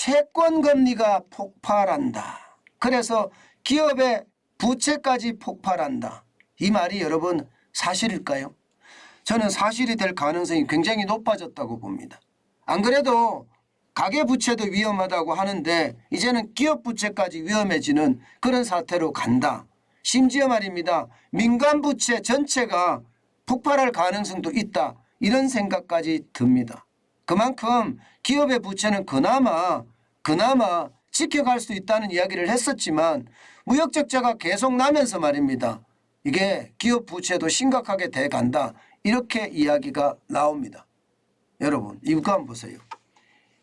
채권금리가 폭발한다. 그래서 기업의 부채까지 폭발한다. 이 말이 여러분 사실일까요? 저는 사실이 될 가능성이 굉장히 높아졌다고 봅니다. 안 그래도 가계부채도 위험하다고 하는데 이제는 기업부채까지 위험해지는 그런 사태로 간다. 심지어 말입니다. 민간부채 전체가 폭발할 가능성도 있다. 이런 생각까지 듭니다. 그만큼 기업의 부채는 그나마 지켜갈 수 있다는 이야기를 했었지만 무역적자가 계속 나면서 말입니다. 이게 기업 부채도 심각하게 돼간다. 이렇게 이야기가 나옵니다. 여러분 이거 한번 보세요.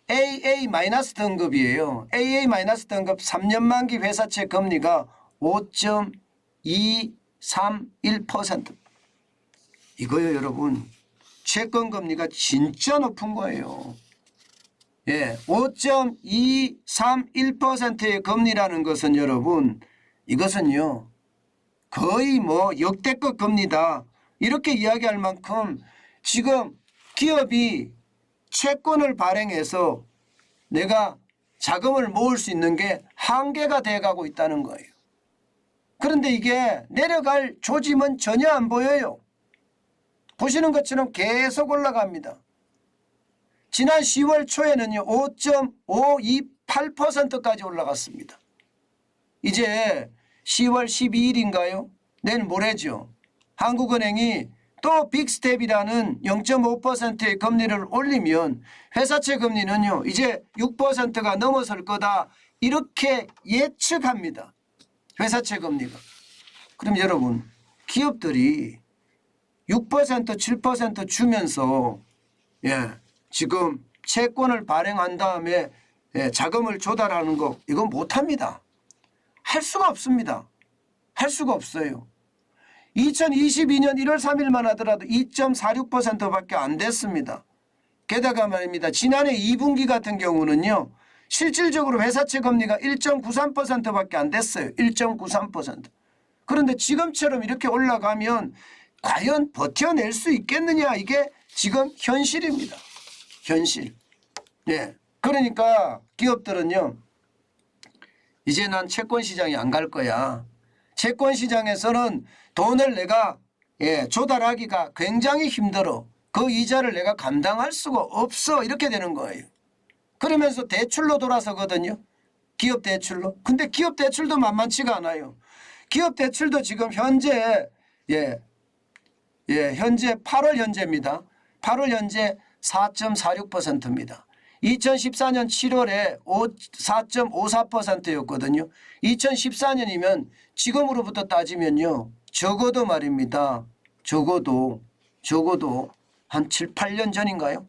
AA- 등급이에요. AA- 등급 3년 만기 회사채 금리가 5.231%. 이거요 여러분. 채권금리가 진짜 높은 거예요. 예, 5.231%의 금리라는 것은 여러분 이것은요 거의 뭐 역대급 금리다. 이렇게 이야기할 만큼 지금 기업이 채권을 발행해서 내가 자금을 모을 수 있는 게 한계가 돼가고 있다는 거예요. 그런데 이게 내려갈 조짐은 전혀 안 보여요. 보시는 것처럼 계속 올라갑니다. 지난 10월 초에는요 5.528%까지 올라갔습니다. 이제 10월 12일인가요? 내일 모레죠. 한국은행이 또 빅스텝이라는 0.5%의 금리를 올리면 회사채 금리는요 이제 6%가 넘어설 거다. 이렇게 예측합니다. 회사채 금리가. 그럼 여러분 기업들이 6% 7% 주면서 지금 채권을 발행한 다음에 자금을 조달하는 거 이건 못합니다. 할 수가 없습니다. 할 수가 없어요. 2022년 1월 3일만 하더라도 2.46%밖에 안 됐습니다. 게다가 말입니다. 지난해 2분기 같은 경우는요. 실질적으로 회사채 금리가 1.93%밖에 안 됐어요. 1.93%. 그런데 지금처럼 이렇게 올라가면 과연 버텨낼 수 있겠느냐 이게 지금 현실입니다. 현실. 예. 그러니까 기업들은요. 이제 난 채권시장에 안 갈 거야. 채권시장에서는 돈을 내가 조달하기가 굉장히 힘들어. 그 이자를 내가 감당할 수가 없어. 이렇게 되는 거예요. 그러면서 대출로 돌아서거든요. 기업 대출로. 근데 기업 대출도 만만치가 않아요. 기업 대출도 지금 현재 현재 8월 현재입니다. 8월 현재 4.46%입니다. 2014년 7월에 4.54%였거든요. 2014년이면 지금으로부터 따지면요. 적어도 말입니다. 적어도 한 7, 8년 전인가요?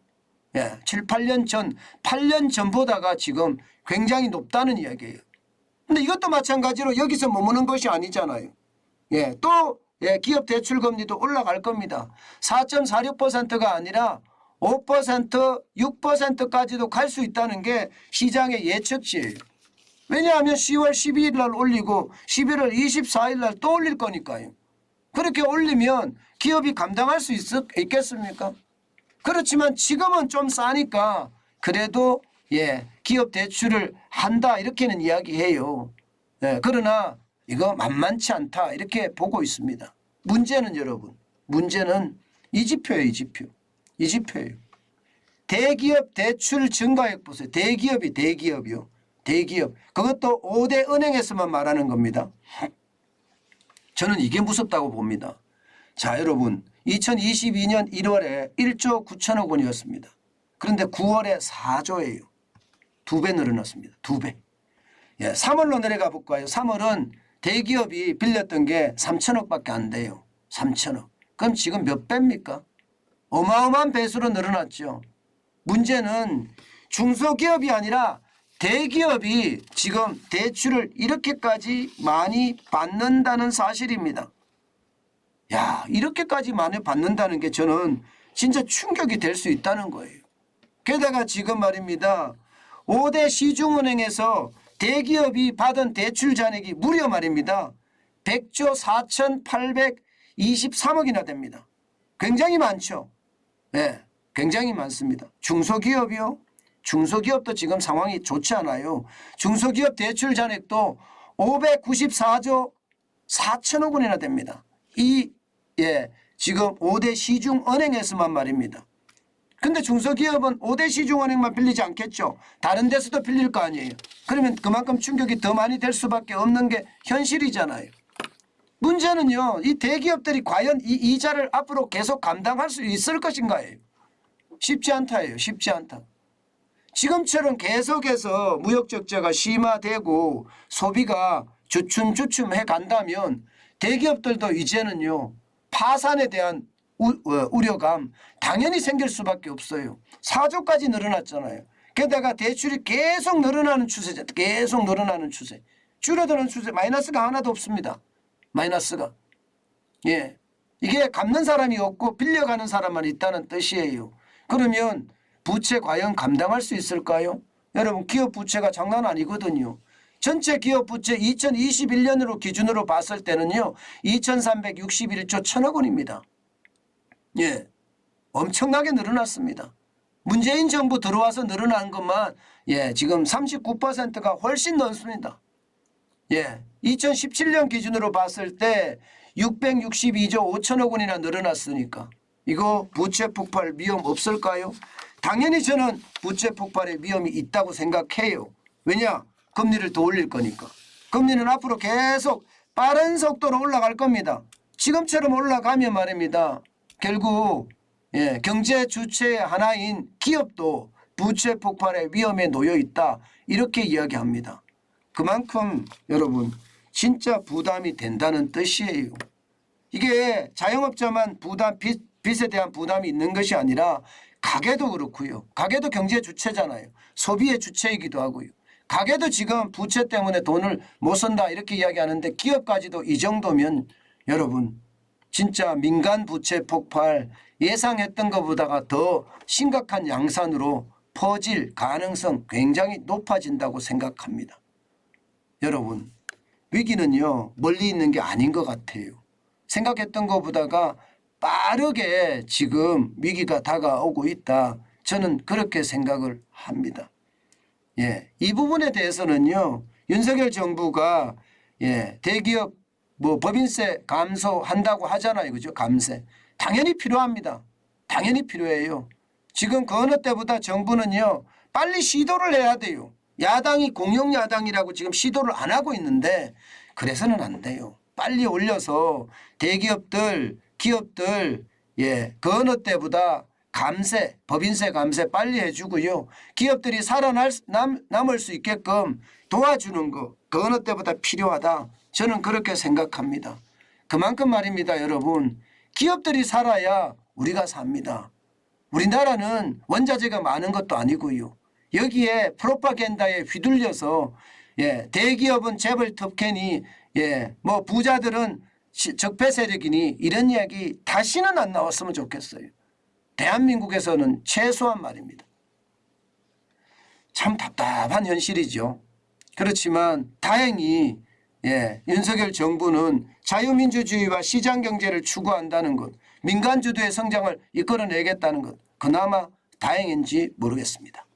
7, 8년 전, 8년 전보다가 지금 굉장히 높다는 이야기예요. 근데 이것도 마찬가지로 여기서 머무는 것이 아니잖아요. 또 기업 대출 금리도 올라갈 겁니다. 4.46%가 아니라 5%, 6%까지도 갈 수 있다는 게 시장의 예측치예요. 왜냐하면 10월 12일 날 올리고 11월 24일 날 또 올릴 거니까요. 그렇게 올리면 기업이 감당할 수 있겠습니까? 그렇지만 지금은 좀 싸니까 그래도 기업 대출을 한다 이렇게는 이야기해요. 그러나 이거 만만치 않다 이렇게 보고 있습니다. 문제는 여러분 문제는 이 지표예요. 이 지표예요. 대기업 대출 증가액 보세요. 대기업이요. 대기업. 그것도 5대 은행에서만 말하는 겁니다. 저는 이게 무섭다고 봅니다. 자 여러분 2022년 1월에 1조 9천억 원이었습니다. 그런데 9월에 4조예요. 2배 늘어났습니다. 2배. 3월로 내려가 볼까요? 3월은 대기업이 빌렸던 게 3천억밖에 안 돼요. 3천억. 그럼 지금 몇 배입니까? 어마어마한 배수로 늘어났죠. 문제는 중소기업이 아니라 대기업이 지금 대출을 이렇게까지 많이 받는다는 사실입니다. 이렇게까지 많이 받는다는 게 저는 진짜 충격이 될 수 있다는 거예요. 게다가 지금 말입니다. 5대 시중은행에서 대기업이 받은 대출 잔액이 무려 말입니다. 100조 4,823억이나 됩니다. 굉장히 많죠. 굉장히 많습니다. 중소기업이요. 중소기업도 지금 상황이 좋지 않아요. 중소기업 대출 잔액도 594조 4천억 원이나 됩니다. 지금 5대 시중은행에서만 말입니다. 근데 중소기업은 5대 시중은행만 빌리지 않겠죠. 다른 데서도 빌릴 거 아니에요. 그러면 그만큼 충격이 더 많이 될 수밖에 없는 게 현실이잖아요. 문제는요, 이 대기업들이 과연 이 이자를 앞으로 계속 감당할 수 있을 것인가예요. 쉽지 않다예요. 쉽지 않다. 지금처럼 계속해서 무역 적자가 심화되고 소비가 주춤주춤해 간다면 대기업들도 이제는요, 파산에 대한 우려감 당연히 생길 수밖에 없어요. 4조까지 늘어났잖아요. 게다가 대출이 계속 늘어나는 추세죠. 계속 늘어나는 추세. 줄어드는 추세. 마이너스가 하나도 없습니다. 마이너스가. 예, 이게 갚는 사람이 없고 빌려가는 사람만 있다는 뜻이에요. 그러면 부채 과연 감당할 수 있을까요? 여러분, 기업 부채가 장난 아니거든요. 전체 기업 부채 2021년으로 기준으로 봤을 때는요, 2,361조 1천억 원입니다. 예, 엄청나게 늘어났습니다. 문재인 정부 들어와서 늘어난 것만 지금 39%가 훨씬 넘습니다. 2017년 기준으로 봤을 때 662조 5천억 원이나 늘어났으니까 이거 부채 폭발 위험 없을까요? 당연히 저는 부채 폭발의 위험이 있다고 생각해요. 왜냐? 금리를 더 올릴 거니까. 금리는 앞으로 계속 빠른 속도로 올라갈 겁니다. 지금처럼 올라가면 말입니다. 결국 경제 주체의 하나인 기업도 부채 폭발의 위험에 놓여 있다. 이렇게 이야기합니다. 그만큼 여러분 진짜 부담이 된다는 뜻이에요. 이게 자영업자만 빚에 대한 부담이 있는 것이 아니라 가게도 그렇고요. 가게도 경제 주체잖아요. 소비의 주체이기도 하고요. 가게도 지금 부채 때문에 돈을 못 쓴다 이렇게 이야기하는데 기업까지도 이 정도면 여러분 진짜 민간 부채 폭발 예상했던 것보다가 더 심각한 양산으로 퍼질 가능성 굉장히 높아진다고 생각합니다. 여러분, 위기는요 멀리 있는 게 아닌 것 같아요. 생각했던 것보다가 빠르게 지금 위기가 다가오고 있다. 저는 그렇게 생각을 합니다. 이 부분에 대해서는요 윤석열 정부가 대기업 법인세 감소한다고 하잖아요. 그죠? 감세. 당연히 필요합니다. 당연히 필요해요. 지금 그 어느 때보다 정부는요 빨리 시도를 해야 돼요. 야당이 공룡야당이라고 지금 시도를 안 하고 있는데 그래서는 안 돼요. 빨리 올려서 대기업들 기업들 그 어느 때보다 감세 법인세 감세 빨리 해주고요. 기업들이 살아남을 수 있게끔 도와주는 거 그 어느 때보다 필요하다. 저는 그렇게 생각합니다. 그만큼 말입니다. 여러분 기업들이 살아야 우리가 삽니다. 우리나라는 원자재가 많은 것도 아니고요. 여기에 프로파간다에 휘둘려서 대기업은 재벌 특혜니 부자들은 적폐 세력이니 이런 이야기 다시는 안 나왔으면 좋겠어요. 대한민국에서는 최소한 말입니다. 참 답답한 현실이죠. 그렇지만 다행히 윤석열 정부는 자유민주주의와 시장경제를 추구한다는 것, 민간주도의 성장을 이끌어내겠다는 것, 그나마 다행인지 모르겠습니다.